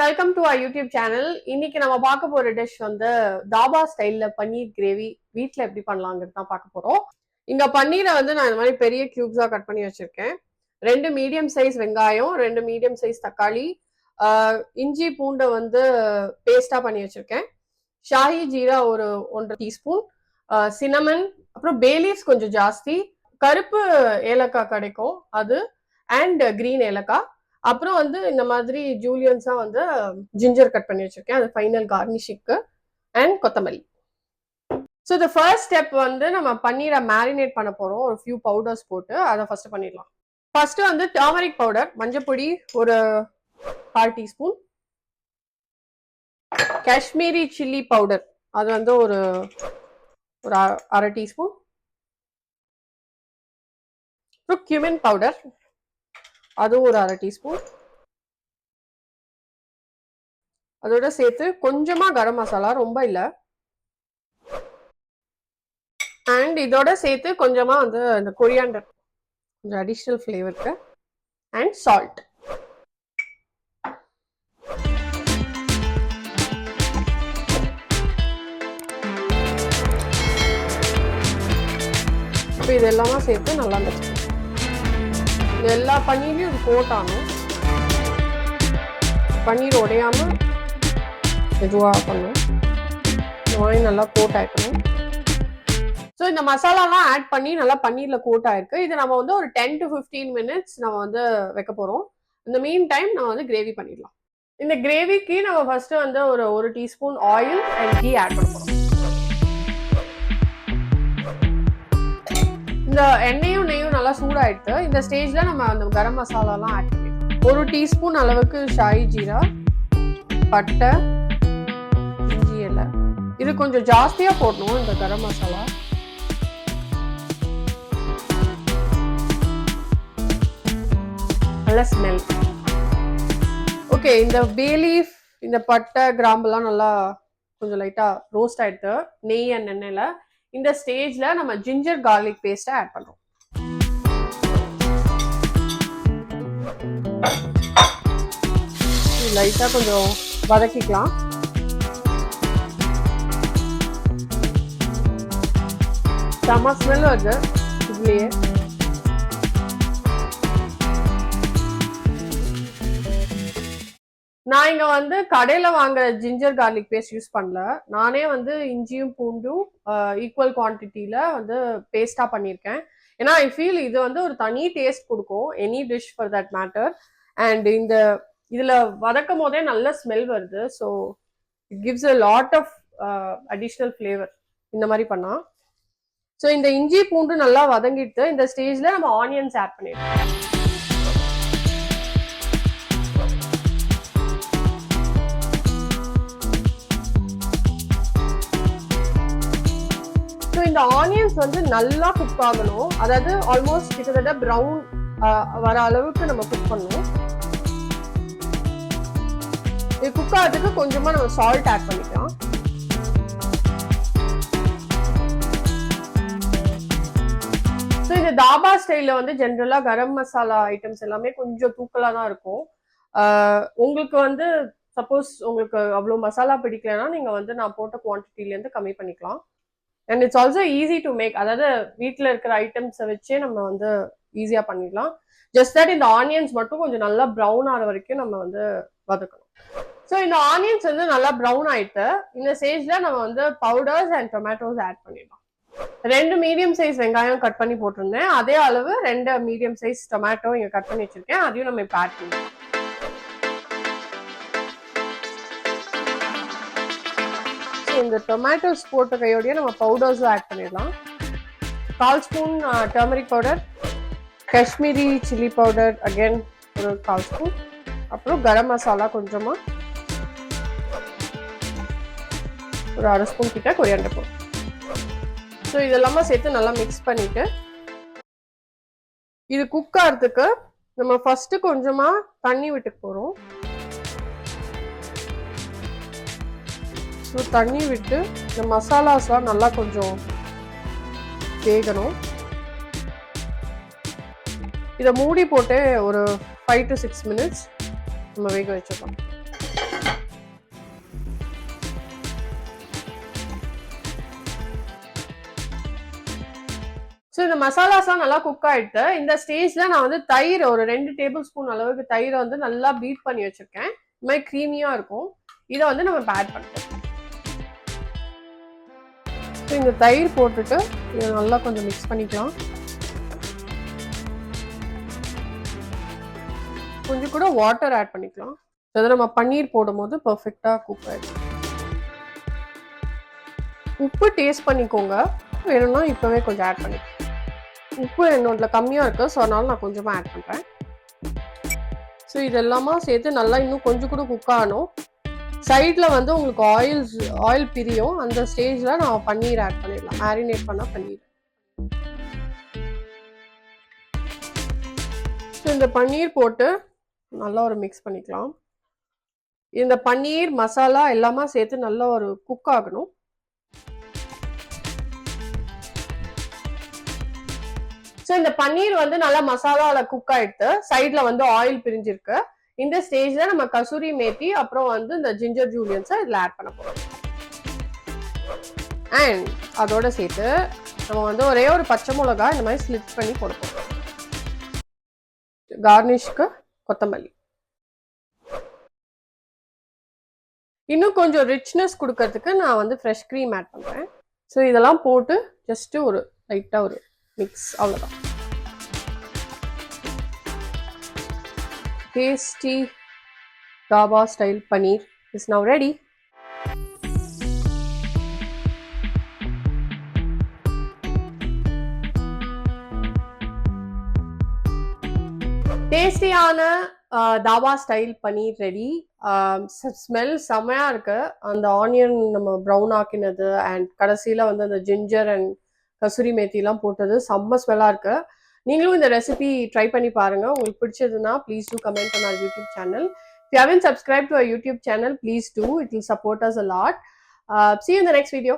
Welcome to our YouTube channel. இன்னைக்கு நம்ம பார்க்க போற டிஷ் வந்து தாபா ஸ்டைல்ல பன்னீர் கிரேவி வீட்டில் எப்படி பண்ணலாங்கிறது தான் பார்க்க போறோம். இங்க பன்னீரை வந்து நான் இந்த மாதிரி பெரிய கியூப்ஸா கட் பண்ணி வச்சிருக்கேன். 2 மீடியம் சைஸ் வெங்காயம், 2 மீடியம் சைஸ் தக்காளி, இஞ்சி பூண்டை வந்து பேஸ்டா பண்ணி வச்சிருக்கேன். ஷாஹி ஜீரா ஒரு 1.5 டீஸ்பூன், சினமன், அப்புறம் பேலீஃப்ஸ் கொஞ்சம் ஜாஸ்தி, கருப்பு ஏலக்காய் கிடைக்கும் அது, அண்ட் கிரீன் ஏலக்காய், அப்புறம் வந்து இந்த மாதிரி ஜூலியன்ஸா வந்து ஜிஞ்சர் கட் பண்ணி வச்சிருக்கேன், அது ஃபைனல் கார்னிஷிங்க்கு, அண்ட் கொத்தமல்லி. ஸோ இந்த ஃபர்ஸ்ட் ஸ்டெப் வந்து நம்ம பன்னீரை மேரினேட் பண்ண போறோம். ஒரு ஃபியூ பவுடர்ஸ் போட்டு அதை ஃபர்ஸ்ட் பண்ணிடலாம். ஃபர்ஸ்ட் வந்து டர்மரிக் பவுடர், மஞ்சப்பொடி ஒரு 1/2 டீஸ்பூன், காஷ்மீரி சில்லி பவுடர் அது வந்து ஒரு 1/2 டீஸ்பூன், அப்புறம் கியூமின் பவுடர் அது ஒரு 1/2 டீஸ்பூன், அதோட சேர்த்து கொஞ்சமா கரம் மசாலா, ரொம்ப இல்லை, அண்ட் இதோட சேர்த்து கொஞ்சமா வந்து இந்த கொரியாண்டர் கொஞ்சம் அடிஷ்னல் ஃப்ளேவருக்கு, அண்ட் சால்ட். இப்போ இது எல்லாமே சேர்த்து நல்லா மிக்ஸ். இது எல்லா பன்னீரையும் இது போட்டாலும் பன்னீர் உடையாம மெதுவாக பண்ணும். இந்த மாதிரி நல்லா கோட் ஆயிக்கணும். ஸோ இந்த மசாலாலாம் ஆட் பண்ணி நல்லா பன்னீர்ல கோட் ஆயிருக்கு. இது நம்ம வந்து ஒரு 10 to 15 minutes நம்ம வந்து வைக்க போறோம். இந்த மீன் டைம் நம்ம வந்து கிரேவி பண்ணிடலாம். இந்த கிரேவிக்கு நம்ம ஃபர்ஸ்ட் வந்து ஒரு 1 teaspoon oil and ghee add பண்ண போறோம். இந்த எண்ணெயும் நெய்யும் நல்லா சூடாயிட்டு இந்த ஸ்டேஜ்ல நம்ம அந்த கரம் மசாலாலாம் ஆட் பண்ணிடலாம். 1 டீஸ்பூன் அளவுக்கு ஷாஹி ஜீரா, பட்டை, இஞ்சி இலை, இது கொஞ்சம் ஜாஸ்தியா போடணும் இந்த கரம் மசாலா. நல்ல ஸ்மெல். ஓகே, இந்த பேலீஃப், இந்த பட்டை, கிராம்பெல்லாம் நல்லா கொஞ்சம் லைட்டா ரோஸ்ட் ஆயிட்டு நெய் அண்ட் எண்ணெயில. இந்த ஸ்டேஜ்ல நம்ம ஜிஞ்சர் கார்லிக் பேஸ்ட்டை ஆட் பண்றோம். லைட்டா கொஞ்சம் வதக்கிக்கலாம். செம ஸ்மெல் வருது இதுலயே. நான் இங்க வந்து கடையில வாங்குற ஜிஞ்சர் கார்லிக் பேஸ்ட் யூஸ் பண்ணல. நானே வந்து இஞ்சியும் பூண்டும் ஈக்குவல் குவான்டிட்டியில வந்து பேஸ்டா பண்ணியிருக்கேன். ஏன்னா ஐ ஃபீல் இது வந்து ஒரு தனி டேஸ்ட் கொடுக்கும் any dish for that matter. And இந்த இதுல வதக்கும் போதே நல்ல ஸ்மெல் வருது. So it gives a lot of additional flavour இந்த மாதிரி பண்ணா. ஸோ இந்த இஞ்சி பூண்டு நல்லா வதங்கிட்டு இந்த ஸ்டேஜ்ல நம்ம ஆனியன்ஸ் ஆட் பண்ணிடலாம். இந்த ஆனியன்ஸ் வந்து நல்லா குக் ஆகணும். அதாவது ஆல்மோஸ்ட் கிட்டத்தட்ட ப்ரௌன் வர அளவுக்கு நம்ம குக் பண்ணணும். இது குக் ஆகிறதுக்கு கொஞ்சமா நம்ம சால்ட் ஆட் பண்ணிக்கலாம். ஸோ இந்த தாபா ஸ்டைல வந்து ஜென்ரலா கரம் மசாலா ஐட்டம்ஸ் எல்லாமே கொஞ்சம் தூக்கலா தான் இருக்கும். உங்களுக்கு வந்து சப்போஸ் உங்களுக்கு அவ்வளோ மசாலா பிடிக்கலன்னா நீங்க வந்து நான் போட்ட குவான்டிட்டிலேருந்து கம்மி பண்ணிக்கலாம். And it's also easy to make. அதாவது வீட்டில் இருக்கிற ஐட்டம்ஸை வச்சே நம்ம வந்து ஈஸியாக பண்ணிடலாம். ஜஸ்ட் தட் இந்த ஆனியன்ஸ் மட்டும் கொஞ்சம் நல்லா ப்ரௌன் ஆகிற வரைக்கும் நம்ம வந்து வதக்கணும். ஸோ இந்த ஆனியன்ஸ் வந்து நல்லா ப்ரௌன் ஆயிட்டு இந்த ஸ்டேஜ்ல நம்ம வந்து பவுடர்ஸ் அண்ட் டொமேட்டோஸ் ஆட் பண்ணிடலாம். 2 மீடியம் சைஸ் வெங்காயம் கட் பண்ணி போட்டிருந்தேன். அதே அளவு 2 மீடியம் சைஸ் டொமேட்டோ இங்கே கட் பண்ணி வச்சிருக்கேன். அதையும் நம்ம இப்போ ஆட் பண்ணிடலாம். இந்த டொமேட்டோஸ் போட்ட கையோடய நம்ம பவுடர்ஸும் ஆட் பண்ணிடலாம். 1/4 spoon turmeric powder, Kashmiri chilli powder again ஒரு 1/4 ஸ்பூன், அப்புறம் கரம் மசாலா கொஞ்சமா ஒரு 1/2 ஸ்பூன் கிட்ட கொரியாண்டர் பவுடர். ஸோ இதெல்லாமே சேர்த்து நல்லா மிக்ஸ் பண்ணிட்டு இது குக் ஆகிறதுக்கு நம்ம ஃபர்ஸ்ட் கொஞ்சமா தண்ணி விட்டு போறோம். ஸோ தண்ணி விட்டு இந்த மசாலாஸ்லாம் நல்லா கொஞ்சம் வேகணும். இதை மூடி போட்டு ஒரு 5 to 6 minutes நம்ம வேக வச்சிடலாம். ஸோ இந்த மசாலாஸ்லாம் நல்லா குக் ஆயிடுது. இந்த ஸ்டேஜ்ல நான் வந்து தயிர் ஒரு 2 டேபிள் ஸ்பூன் அளவுக்கு தயிரை வந்து நல்லா பீட் பண்ணி வச்சிருக்கேன். இந்த மாதிரி க்ரீமியா இருக்கும். இதை வந்து நம்ம ஆட் பண்ணிட்டோம். ஸோ இந்த தயிர் போட்டுட்டு இதை நல்லா கொஞ்சம் மிக்ஸ் பண்ணிக்கலாம். கொஞ்சம் கூட வாட்டர் ஆட் பண்ணிக்கலாம். அதை நம்ம பன்னீர் போடும் போது பர்ஃபெக்டா குக் ஆயிடும். உப்பு டேஸ்ட் பண்ணிக்கோங்க, வேணும்னா இப்பவே கொஞ்சம் ஆட் பண்ணிக்கலாம். உப்பு என்னோட கம்மியா இருக்கு, ஸோ அதனால நான் கொஞ்சமா ஆட் பண்றேன். ஸோ இதெல்லாமா சேர்த்து நல்லா இன்னும் கொஞ்சம் கூட குக் ஆகணும். சைட்ல வந்து உங்களுக்கு ஆயில் பிரியும். அந்த ஸ்டேஜ்ல நான் பன்னீர் ஆட் பண்ணிடலாம். மேரினேட் பண்ண பன்னீர். ஸோ இந்த பன்னீர் போட்டு நல்லா ஒரு மிக்ஸ் பண்ணிக்கலாம். இந்த பன்னீர் மசாலா எல்லாமே சேர்த்து நல்லா ஒரு குக் ஆகணும். ஸோ இந்த பன்னீர் வந்து நல்லா மசாலால குக் ஆயிடுது. சைட்ல வந்து ஆயில் பிரிஞ்சிருக்கு. இந்த ஸ்டேஜ்ல நம்ம கசூரி மேத்தி அப்புறம் வந்து இந்த ஜிஞ்சர் ஜூலியன்ஸை இதில் ஆட் பண்ண போறோம். அண்ட் அதோட சேர்த்து நம்ம வந்து ஒரே ஒரு பச்சை மிளகாய் இந்த மாதிரி ஸ்லிட் பண்ணி போட போறோம். கார்னிஷ்க்கு கொத்தமல்லி. இன்னும் கொஞ்சம் ரிச்னஸ் கொடுக்கறதுக்கு நான் வந்து ஃப்ரெஷ் க்ரீம் ஆட் பண்றேன். ஸோ இதெல்லாம் போட்டு ஜஸ்ட் ஒரு லைட்டா ஒரு மிக்ஸ், அவ்வளவுதான். Tasty Dhaba style paneer is now ready. டேஸ்டியான தாபா ஸ்டைல் பன்னீர் ரெடி. ஸ்மெல் செம்மையா இருக்கு. அந்த ஆனியன் நம்ம ப்ரௌன் ஆக்கினது அண்ட் கடைசியில வந்து அந்த ஜிஞ்சர் அண்ட் கசூரி மேத்திலாம் போட்டது செம்ம ஸ்மெல்லா இருக்கு. நீங்களும் இந்த ரெசிபி ட்ரை பண்ணி பாருங்க. உங்களுக்கு பிடிச்சதுன்னா please do comment on our YouTube channel. If you haven't subscribed to our YouTube channel, please do. It will support us a lot. See you in the next video.